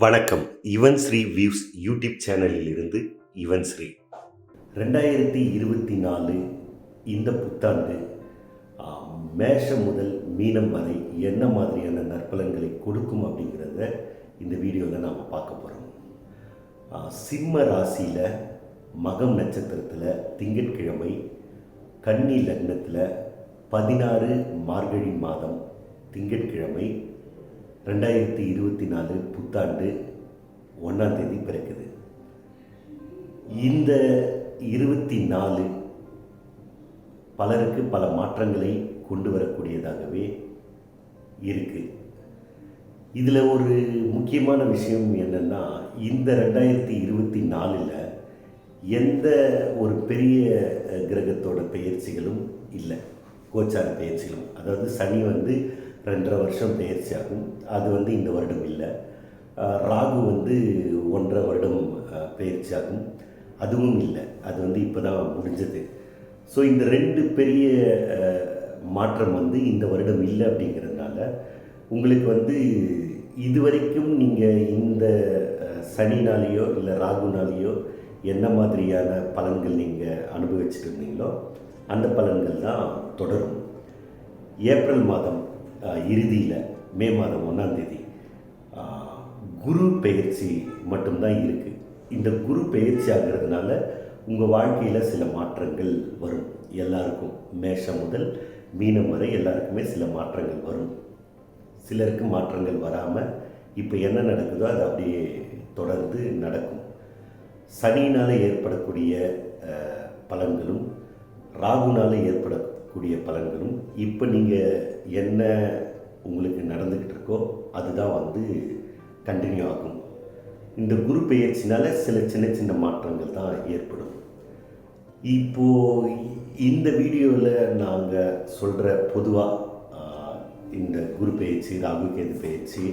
வணக்கம். Yuvan Sri views YouTube சேனலில் இருந்து யுவன் ஸ்ரீ. 2024 இந்த புத்தாண்டு மேஷம் முதல் மீனம் வரை என்ன மாதிரியான நற்பலன்களை கொடுக்கும் அப்படிங்கிறத இந்த வீடியோவில் நாம் பார்க்க போகிறோம். சிம்ம ராசியில் மகம் நட்சத்திரத்தில் திங்கட்கிழமை கன்னி லக்னத்தில் 16 மார்கழி மாதம் திங்கட்கிழமை 2024 புத்தாண்டு 1ஆம் தேதி பிறக்குது. இந்த 24 பலருக்கு பல மாற்றங்களை கொண்டு வரக்கூடியதாகவே இருக்குது. இதில் ஒரு முக்கியமான விஷயம் என்னென்னா, இந்த 2024 எந்த ஒரு பெரிய கிரகத்தோட பெயர்ச்சிகளும் இல்லை. கோச்சார பெயர்ச்சிகளும், அதாவது சனி 2.5 வருஷம் பெயர்ச்சியாகும். அது இந்த வருடம் இல்லை. ராகு 1.5 வருடம் பெயர்ச்சியாகும். அதுவும் இல்லை. அது இப்போ தான் முடிஞ்சது. ஸோ இந்த 2 பெரிய மாற்றம் இந்த வருடம் இல்லை. அப்படிங்கிறதுனால உங்களுக்கு இதுவரைக்கும் நீங்கள் இந்த சனினாலேயோ இல்லை ராகுனாலேயோ என்ன மாதிரியான பலன்கள் நீங்கள் அனுபவிச்சுட்டு இருந்தீங்களோ அந்த பலன்கள் தான் தொடரும். ஏப்ரல் மாதம் இறுதியில் மே மாதம் 1ஆம் தேதி குரு பெயர்ச்சி மட்டும்தான் இருக்குது. இந்த குரு பெயர்ச்சி ஆகிறதுனால உங்கள் வாழ்க்கையில் சில மாற்றங்கள் வரும். எல்லாருக்கும் மேஷம் முதல் மீனம் வரை எல்லாருக்குமே சில மாற்றங்கள் வரும். சிலருக்கு மாற்றங்கள் வராமல் இப்போ என்ன நடக்குதோ அது அப்படியே தொடர்ந்து நடக்கும். சனியினால் ஏற்படக்கூடிய பலன்களும் ராகுனால் ஏற்படக்கூடிய பலன்களும் இப்போ நீங்கள் என்ன உங்களுக்கு நடந்துக்கிட்டு இருக்கோ அதுதான் கண்டினியூ ஆகும். இந்த குரு பெயர்ச்சினால் சில சின்ன சின்ன மாற்றங்கள் தான் ஏற்படும். இப்போது இந்த வீடியோவில் நாங்கள் சொல்கிற பொதுவாக இந்த குரு பெயர்ச்சி, ராகு கேது பெயர்ச்சி,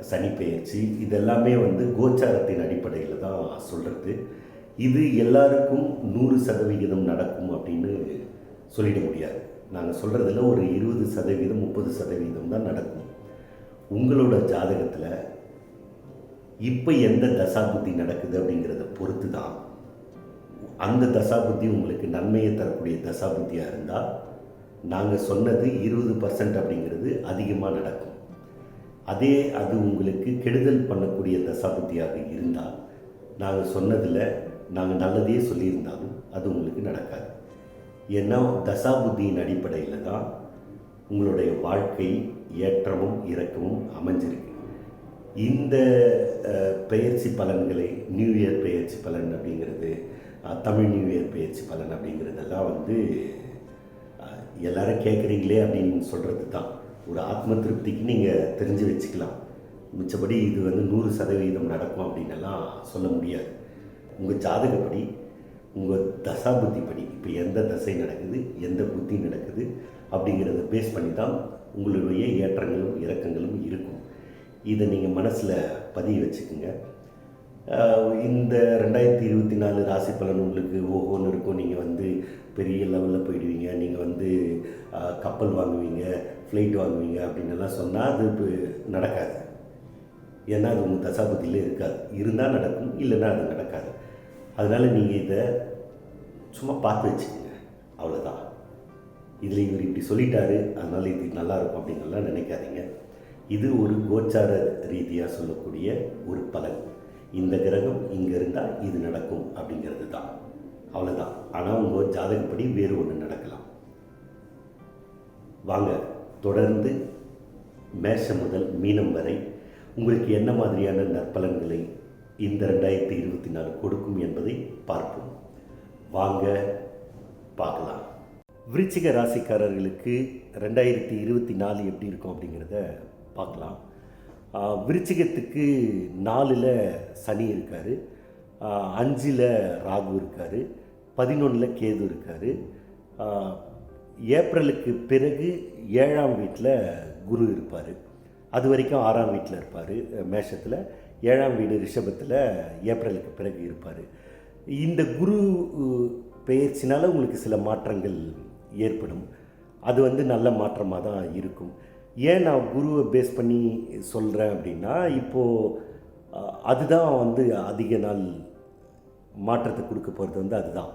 சனி பெயர்ச்சி இதெல்லாமே கோச்சாரத்தின் அடிப்படையில் தான் சொல்கிறது. இது எல்லாருக்கும் 100% நடக்கும் அப்படின்னு சொல்லிட முடியாது. நாங்கள் சொல்கிறதுல ஒரு 20%, 30% தான் நடக்கும். உங்களோட ஜாதகத்தில் இப்போ எந்த தசாபுத்தி நடக்குது அப்படிங்கிறத பொறுத்து தான் அந்த தசாபுத்தி உங்களுக்கு நன்மையை தரக்கூடிய தசாபுத்தியாக இருந்தால் நாங்கள் சொன்னது 20% அப்படிங்கிறது அதிகமாக நடக்கும். அது உங்களுக்கு கெடுதல் பண்ணக்கூடிய தசாபுத்தியாக இருந்தால் நாங்கள் சொன்னதில் நாங்கள் நல்லதையே சொல்லியிருந்தாலும் அது உங்களுக்கு நடக்காது. ஏன்னா தசாபுத்தியின் அடிப்படையில் தான் உங்களுடைய வாழ்க்கை ஏற்றமும் இறக்கமும் அமைஞ்சிருக்கு. இந்த பெயர்ச்சி பலன்களை, நியூ இயர் பெயர்ச்சி பலன் அப்படிங்கிறது, தமிழ் நியூ இயர் பெயர்ச்சி பலன் அப்படிங்கிறதெல்லாம் எல்லாரும் கேட்குறீங்களே அப்படின்னு சொல்கிறது தான். ஒரு ஆத்ம திருப்திக்கு நீங்கள் தெரிஞ்சு வச்சுக்கலாம். மிச்சபடி இது 100% நடக்கும் அப்படின்னெல்லாம் சொல்ல முடியாது. உங்கள் ஜாதகப்படி, உங்கள் தசாபுத்திப்படி இப்போ எந்த தசை நடக்குது, எந்த புத்தி நடக்குது அப்படிங்கிறத பேஸ் பண்ணி தான் உங்களுடைய ஏற்றங்களும் இறக்கங்களும் இருக்கும். இதை நீங்கள் மனசில் பதிய வச்சுக்கோங்க. இந்த 2024 ராசி பலன் உங்களுக்கு ஓஹோன்னு இருக்கும். நீங்கள் பெரிய லெவலில் போயிடுவீங்க, நீங்கள் கப்பல் வாங்குவீங்க, ஃப்ளைட் வாங்குவீங்க அப்படின்னெல்லாம் சொன்னால் அது இப்போ நடக்காது. ஏன்னா அது உங்கள் தசாபுத்தியில் இருக்காது. இருந்தால் நடக்கும், இல்லைன்னா அது நடக்காது. அதனால் நீங்கள் இதை சும்மா பார்த்து வச்சுக்கோங்க, அவ்வளோதான். இதில் இவர் இப்படி சொல்லிட்டாரு அதனால் இது நல்லாயிருக்கும் அப்படின்லாம் நினைக்காதீங்க. இது ஒரு கோச்சார ரீதியாக சொல்லக்கூடிய ஒரு பலன். இந்த கிரகம் இங்கே இருந்தால் இது நடக்கும் அப்படிங்கிறது தான், அவ்வளோதான். ஆனால் உங்கள் ஜாதகப்படி வேறு ஒன்று நடக்கலாம். வாங்க தொடர்ந்து மேஷம் முதல் மீனம் வரை உங்களுக்கு என்ன மாதிரியான நற்பலன்களை இந்த 2024 கொடுக்கும் என்பதை பார்ப்போம். வாங்க பார்க்கலாம். விருச்சிக ராசிக்காரர்களுக்கு 2024 எப்படி இருக்கும் அப்படிங்கிறத பார்க்கலாம். விருச்சிகத்துக்கு 4ல் சனி இருக்கார், 5ல் ராகு இருக்கார், 11ல் கேது இருக்கார். ஏப்ரலுக்கு பிறகு 7ஆம் வீட்டில் குரு இருப்பார். அது வரைக்கும் 6ஆம் வீட்டில் இருப்பார் மேஷத்தில். 7ஆம் வீடு ரிஷபத்தில் ஏப்ரலுக்கு பிறகு இருப்பார். இந்த குரு பெயர்ச்சினால் உங்களுக்கு சில மாற்றங்கள் ஏற்படும். அது நல்ல மாற்றமாக தான் இருக்கும். ஏன் நான் குருவை பேஸ் பண்ணி சொல்கிறேன் அப்படின்னா, இப்போது அதுதான் வந்து அதிக நாள் மாற்றத்தை கொடுக்க போகிறது வந்து அதுதான்.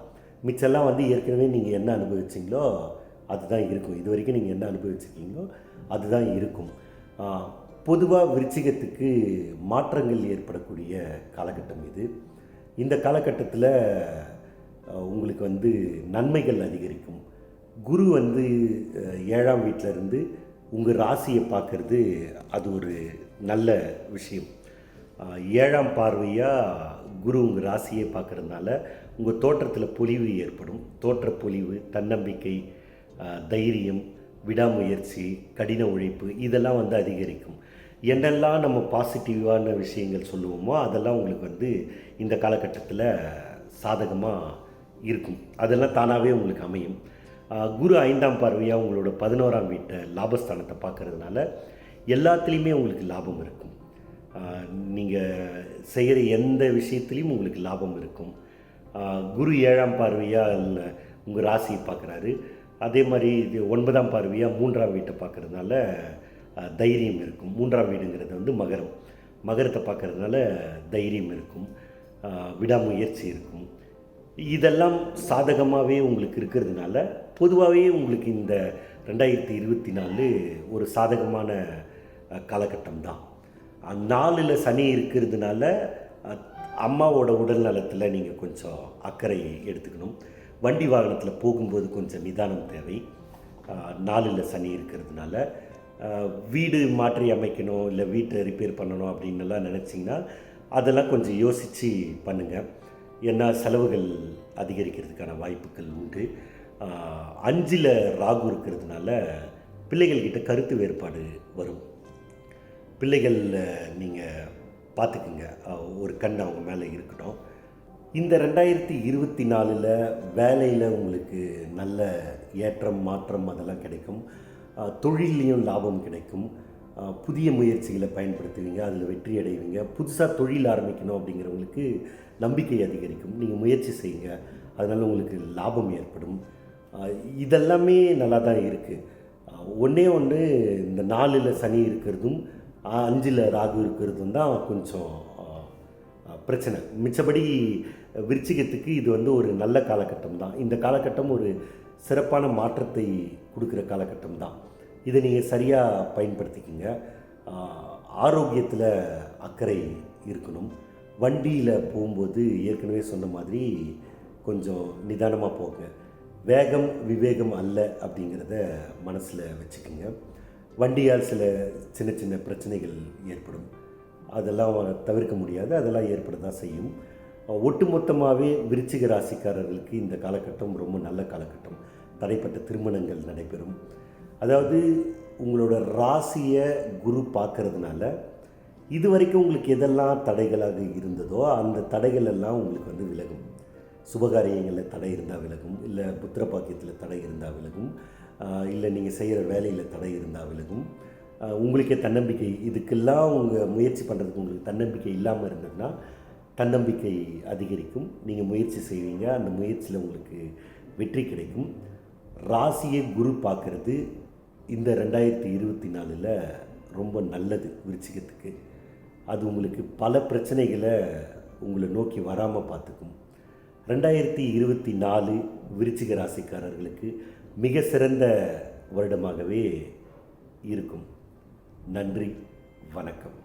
மிச்செல்லாம் வந்து ஏற்கனவே நீங்கள் என்ன அனுபவிச்சிங்களோ அதுதான் இருக்கும். இது வரைக்கும் நீங்கள் என்ன அனுபவிச்சிருக்கீங்களோ அதுதான் இருக்கும். பொதுவாக விருச்சிகத்துக்கு மாற்றங்கள் ஏற்படக்கூடிய காலகட்டம் இது. இந்த காலகட்டத்தில் உங்களுக்கு வந்து நன்மைகள் அதிகரிக்கும். குரு வந்து 7ஆம் வீட்டில் இருந்து உங்கள் ராசியை பார்க்குறது அது ஒரு நல்ல விஷயம். 7ஆம் பார்வையாக குரு உங்கள் ராசியை பார்க்குறதுனால உங்கள் தோற்றத்தில் பொலிவு ஏற்படும். தோற்ற பொலிவு, தன்னம்பிக்கை, தைரியம், விடாமுயற்சி, கடின உழைப்பு இதெல்லாம் வந்து அதிகரிக்கும். என்னெல்லாம் நம்ம பாசிட்டிவான விஷயங்கள் சொல்லுவோமோ அதெல்லாம் உங்களுக்கு வந்து இந்த காலகட்டத்தில் சாதகமாக இருக்கும். அதெல்லாம் தானாகவே உங்களுக்கு அமையும். குரு 5ஆம் பார்வையாக உங்களோட 11ஆம் வீட்டை லாபஸ்தானத்தை பார்க்கறதுனால எல்லாத்துலேயுமே உங்களுக்கு லாபம் இருக்கும். நீங்கள் செய்கிற எந்த விஷயத்துலேயும் உங்களுக்கு லாபம் இருக்கும். குரு 7ஆம் பார்வையாக உங்கள் ராசியை பார்க்குறாரு. அதே மாதிரி இது 9ஆம் பார்வையாக 3ஆம் வீட்டை பார்க்குறதுனால தைரியம் இருக்கும். 3ஆம் வீடுங்கிறது வந்து மகரம். மகரத்தை பார்க்குறதுனால தைரியம் இருக்கும், விடாமுயற்சி இருக்கும். இதெல்லாம் சாதகமாகவே உங்களுக்கு இருக்கிறதுனால பொதுவாகவே உங்களுக்கு இந்த 2024 ஒரு சாதகமான காலகட்டம் தான். 4ல் சனி இருக்கிறதுனால அம்மாவோட உடல் நலத்தில் நீங்கள் கொஞ்சம் அக்கறை எடுத்துக்கணும். வண்டி வாகனத்தில் போகும்போது கொஞ்சம் நிதானம் தேவை. 4ல் சனி இருக்கிறதுனால வீடு மாற்றி அமைக்கணும், இல்லை வீட்டை ரிப்பேர் பண்ணணும் அப்படின்னுலாம் நினச்சிங்கன்னா அதெல்லாம் கொஞ்சம் யோசித்து பண்ணுங்கள். ஏன்னா செலவுகள் அதிகரிக்கிறதுக்கான வாய்ப்புகள் உண்டு. 5ல் ராகு இருக்கிறதுனால பிள்ளைகள்கிட்ட கருத்து வேறுபாடு வரும். பிள்ளைகள் நீங்கள் பார்த்துக்குங்க, ஒரு கண் அவங்க மேலே இருக்கட்டும். இந்த 2024 வேலையில் உங்களுக்கு நல்ல ஏற்றம் மாற்றம் அதெல்லாம் கிடைக்கும். தொழிலையும் லாபம் கிடைக்கும். புதிய முயற்சிகளை பயன்படுத்துவீங்க, அதில் வெற்றி அடைவீங்க. புதுசாக தொழில் ஆரம்பிக்கணும் அப்படிங்கிறவங்களுக்கு நம்பிக்கை அதிகரிக்கும். நீங்கள் முயற்சி செய்யுங்க, அதனால் உங்களுக்கு லாபம் ஏற்படும். இதெல்லாமே நல்லா தான் இருக்குது. ஒன்றே ஒன்று, இந்த 4ல் சனி இருக்கிறதும் 5ல் ராகு இருக்கிறதும் தான் கொஞ்சம் பிரச்சனை. மிச்சபடி விருச்சிகத்துக்கு இது வந்து ஒரு நல்ல காலகட்டம் தான். இந்த காலகட்டம் ஒரு சிறப்பான மாற்றத்தை கொடுக்குற காலகட்டம் தான். இதை நீங்கள் சரியாக பயன்படுத்திக்கிங்க. ஆரோக்கியத்தில் அக்கறை இருக்கணும். வண்டியில் போகும்போது ஏற்கனவே சொன்ன மாதிரி கொஞ்சம் நிதானமாக போங்க. வேகம் விவேகம் அல்ல அப்படிங்கிறத மனசில் வச்சுக்கோங்க. வண்டியால் சில சின்ன சின்ன பிரச்சனைகள் ஏற்படும், அதெல்லாம் தவிர்க்க முடியாது, அதெல்லாம் ஏற்பட தான் செய்யும். ஒட்டுமொத்தமாகவே விருச்சிக ராசிக்காரர்களுக்கு இந்த காலகட்டம் ரொம்ப நல்ல காலகட்டம். தடைப்பட்ட திருமணங்கள் நடைபெறும். அதாவது உங்களோட ராசியை குரு பார்க்கறதுனால இது வரைக்கும் உங்களுக்கு எதெல்லாம் தடைகளாக இருந்ததோ அந்த தடைகள் எல்லாம் உங்களுக்கு வந்து விலகும். சுபகாரியங்களில் தடை இருந்தால் விலகும், இல்லை புத்திர பாக்கியத்தில் தடை இருந்தால் விலகும், இல்லை நீங்கள் செய்கிற வேலையில் தடை இருந்தால் விலகும். உங்களுக்கே தன்னம்பிக்கை, இதுக்கெல்லாம் உங்கள் முயற்சி பண்ணுறதுக்கு உங்களுக்கு தன்னம்பிக்கை இல்லாமல் இருந்ததுன்னா தன்னம்பிக்கை அதிகரிக்கும். நீங்கள் முயற்சி செய்வீங்க, அந்த முயற்சியில் உங்களுக்கு வெற்றி கிடைக்கும். ராசியை குரு பார்க்குறது இந்த 2024 ரொம்ப நல்லது விருச்சிகத்துக்கு. அது உங்களுக்கு பல பிரச்சனைகளை உங்களை நோக்கி வராமல் பார்த்துக்கும். 2024 விருச்சிக ராசிக்காரர்களுக்கு மிக சிறந்த வருடமாகவே இருக்கும். நன்றி, வணக்கம்.